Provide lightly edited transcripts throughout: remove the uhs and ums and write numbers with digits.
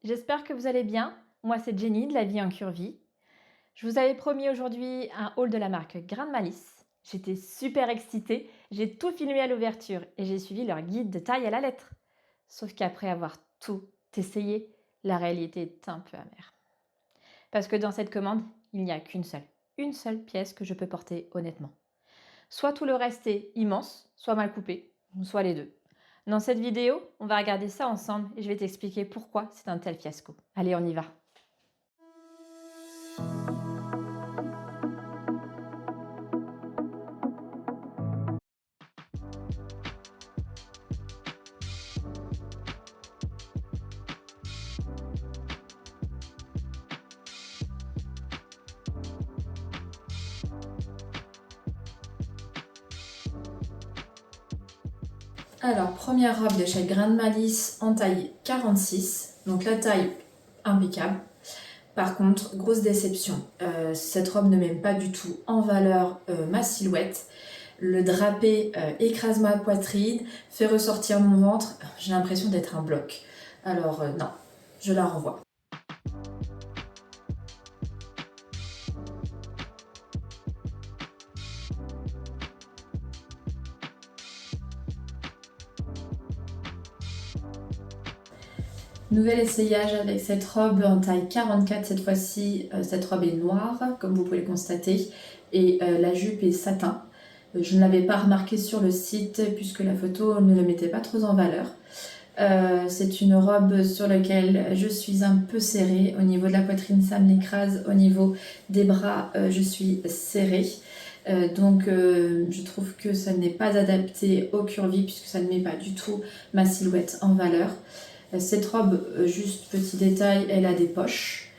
j'espère que vous allez bien. Moi, c'est Jenny de La Vie en Curvy. Je vous avais promis aujourd'hui un haul de la marque Grain de Malice. J'étais super excitée, j'ai tout filmé à l'ouverture et j'ai suivi leur guide de taille à la lettre. Sauf qu'après avoir tout essayé, la réalité est un peu amère. Parce que dans cette commande, il n'y a une seule pièce que je peux porter honnêtement. Soit tout le reste est immense, soit mal coupé, ou soit les deux. Dans cette vidéo, on va regarder ça ensemble et je vais t'expliquer pourquoi c'est un tel fiasco. Allez, on y va. Alors, première robe de chez Grain de Malice en taille 46. Donc la taille impeccable. Par contre, grosse déception. Cette robe ne met pas du tout en valeur ma silhouette. Le drapé écrase ma poitrine, fait ressortir mon ventre. J'ai l'impression d'être un bloc. Alors non, je la renvoie. Nouvel essayage avec cette robe en taille 44 cette fois-ci. Cette robe est noire, comme vous pouvez le constater, et la jupe est satin. Je ne l'avais pas remarqué sur le site puisque la photo ne le mettait pas trop en valeur. C'est une robe sur laquelle je suis un peu serrée. Au niveau de la poitrine, ça me l'écrase. Au niveau des bras, je suis serrée. Donc je trouve que ça n'est pas adapté au curvy puisque ça ne met pas du tout ma silhouette en valeur. Cette robe, juste petit détail, elle a des poches.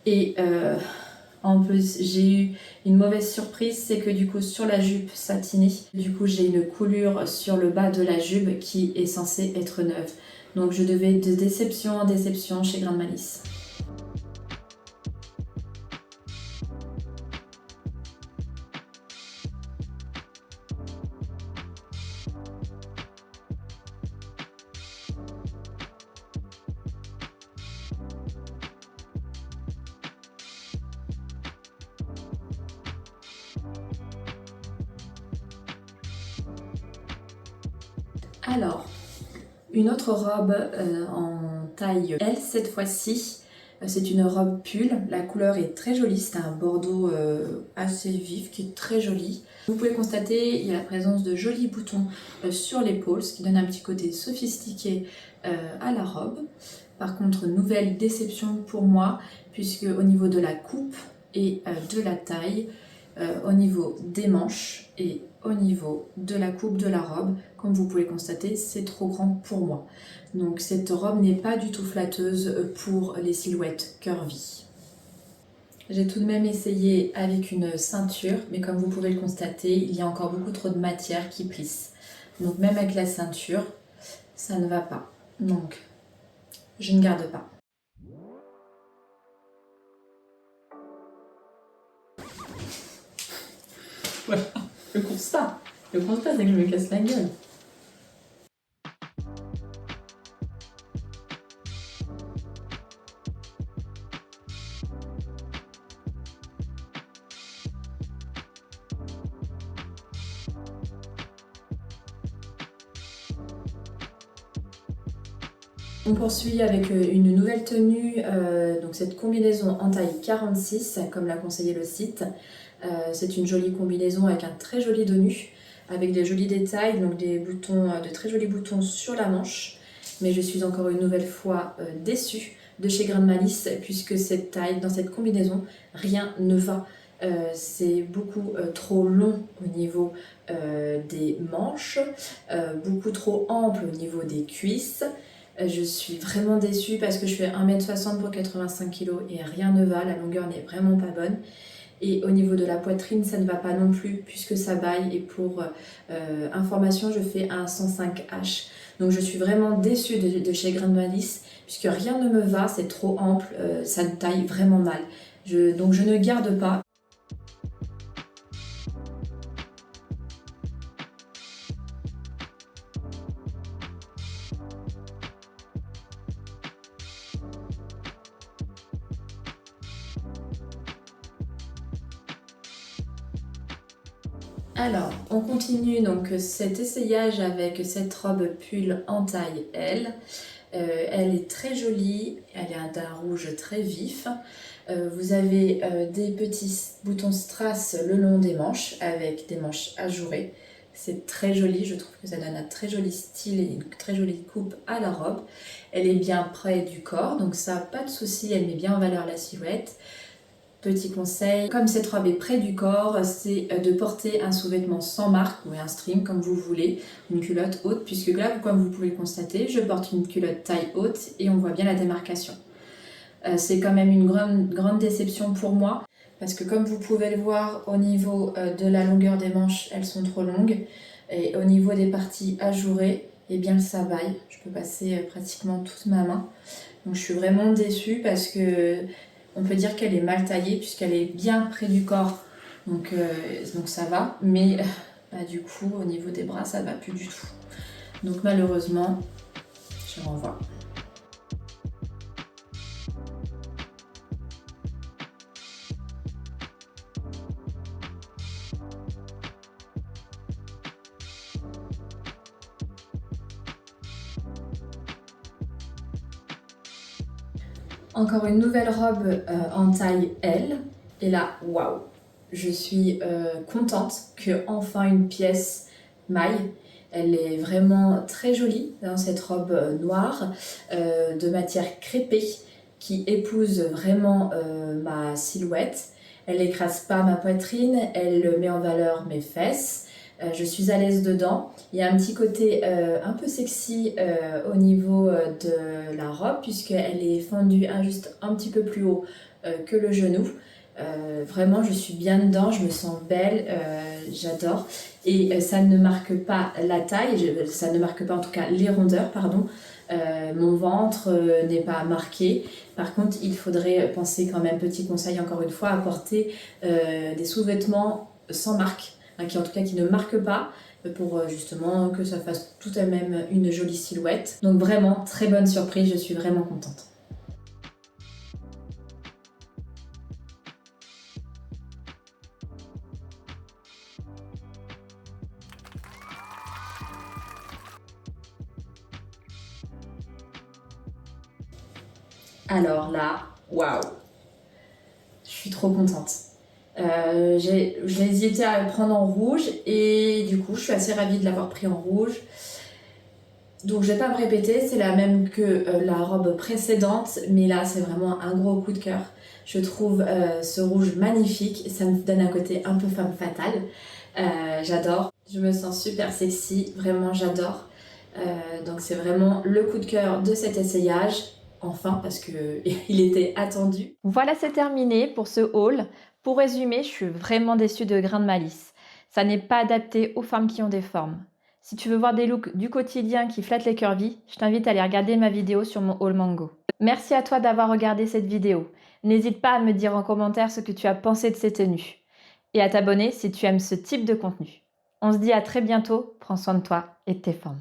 Et en plus, j'ai eu une mauvaise surprise, c'est que du coup sur la jupe satinée, du coup j'ai une coulure sur le bas de la jupe qui est censée être neuve. Donc je devais de déception en déception chez Grain de Malice. Alors, une autre robe en taille L cette fois-ci. C'est une robe pull. La couleur est très jolie. C'est un bordeaux assez vif qui est très joli. Vous pouvez constater il y a la présence de jolis boutons sur l'épaule, ce qui donne un petit côté sophistiqué à la robe. Par contre, nouvelle déception pour moi, puisque au niveau de la coupe et de la taille, au niveau des manches et au niveau de la coupe de la robe, comme vous pouvez constater, c'est trop grand pour moi. Donc cette robe n'est pas du tout flatteuse pour les silhouettes curvy. J'ai tout de même essayé avec une ceinture, mais comme vous pouvez le constater, il y a encore beaucoup trop de matière qui plisse. Donc même avec la ceinture, ça ne va pas. Donc je ne garde pas. Voilà, le constat. Le constat, c'est que je me casse la gueule. On poursuit avec une nouvelle tenue, donc cette combinaison en taille 46, comme l'a conseillé le site. C'est une jolie combinaison avec un très joli dos nu, avec des jolis détails, donc des boutons, de très jolis boutons sur la manche. Mais je suis encore une nouvelle fois déçue de chez Grain de Malice, puisque cette taille, dans cette combinaison, rien ne va. C'est beaucoup trop long au niveau des manches, beaucoup trop ample au niveau des cuisses. Je suis vraiment déçue parce que je fais 1m60 pour 85 kg et rien ne va, la longueur n'est vraiment pas bonne. Et au niveau de la poitrine, ça ne va pas non plus puisque ça baille. Et pour information, je fais un 105H. Donc je suis vraiment déçue de chez Grain de Malice puisque rien ne me va, c'est trop ample, ça me taille vraiment mal. Donc je ne garde pas. Alors, on continue donc cet essayage avec cette robe pull en taille L. Elle est très jolie, elle est d'un rouge très vif. Vous avez des petits boutons strass le long des manches avec des manches ajourées. C'est très joli, je trouve que ça donne un très joli style et une très jolie coupe à la robe. Elle est bien près du corps, donc ça, pas de souci, elle met bien en valeur la silhouette. Petit conseil, comme cette robe est près du corps, c'est de porter un sous-vêtement sans marque ou un string comme vous voulez, une culotte haute, puisque là, comme vous pouvez le constater, je porte une culotte taille haute et on voit bien la démarcation. C'est quand même une grande déception pour moi, parce que comme vous pouvez le voir au niveau de la longueur des manches, elles sont trop longues, et au niveau des parties ajourées, eh bien ça vaille. Je peux passer pratiquement toute ma main. Donc je suis vraiment déçue parce que on peut dire qu'elle est mal taillée puisqu'elle est bien près du corps, donc ça va, mais du coup au niveau des bras ça va plus du tout. Donc malheureusement, je renvoie. Encore une nouvelle robe en taille L, et là, waouh! Je suis contente que enfin une pièce m'aille. Elle est vraiment très jolie dans cette robe noire de matière crêpée qui épouse vraiment ma silhouette. Elle n'écrase pas ma poitrine, elle met en valeur mes fesses. Je suis à l'aise dedans. Il y a un petit côté un peu sexy au niveau de la robe puisqu'elle est fendue juste un petit peu plus haut que le genou. Vraiment, je suis bien dedans, je me sens belle, j'adore. Et ça ne marque pas la taille, ça ne marque pas en tout cas les rondeurs, pardon. Mon ventre n'est pas marqué. Par contre, il faudrait penser quand même, petit conseil encore une fois, à porter des sous-vêtements sans marque, hein, qui en tout cas qui ne marquent pas, pour justement que ça fasse tout de même une jolie silhouette. Donc vraiment, très bonne surprise, je suis vraiment contente. Alors là, waouh, je suis trop contente. J'ai hésité à le prendre en rouge et du coup je suis assez ravie de l'avoir pris en rouge. Donc je vais pas me répéter, c'est la même que la robe précédente, mais là c'est vraiment un gros coup de cœur. Je trouve ce rouge magnifique, ça me donne un côté un peu femme fatale. J'adore, je me sens super sexy, vraiment j'adore. Donc c'est vraiment le coup de cœur de cet essayage, enfin parce que il était attendu. Voilà, c'est terminé pour ce haul. Pour résumer, je suis vraiment déçue de Grain de Malice. Ça n'est pas adapté aux femmes qui ont des formes. Si tu veux voir des looks du quotidien qui flattent les curvy, je t'invite à aller regarder ma vidéo sur mon haul Mango. Merci à toi d'avoir regardé cette vidéo. N'hésite pas à me dire en commentaire ce que tu as pensé de ces tenues. Et à t'abonner si tu aimes ce type de contenu. On se dit à très bientôt, prends soin de toi et de tes formes.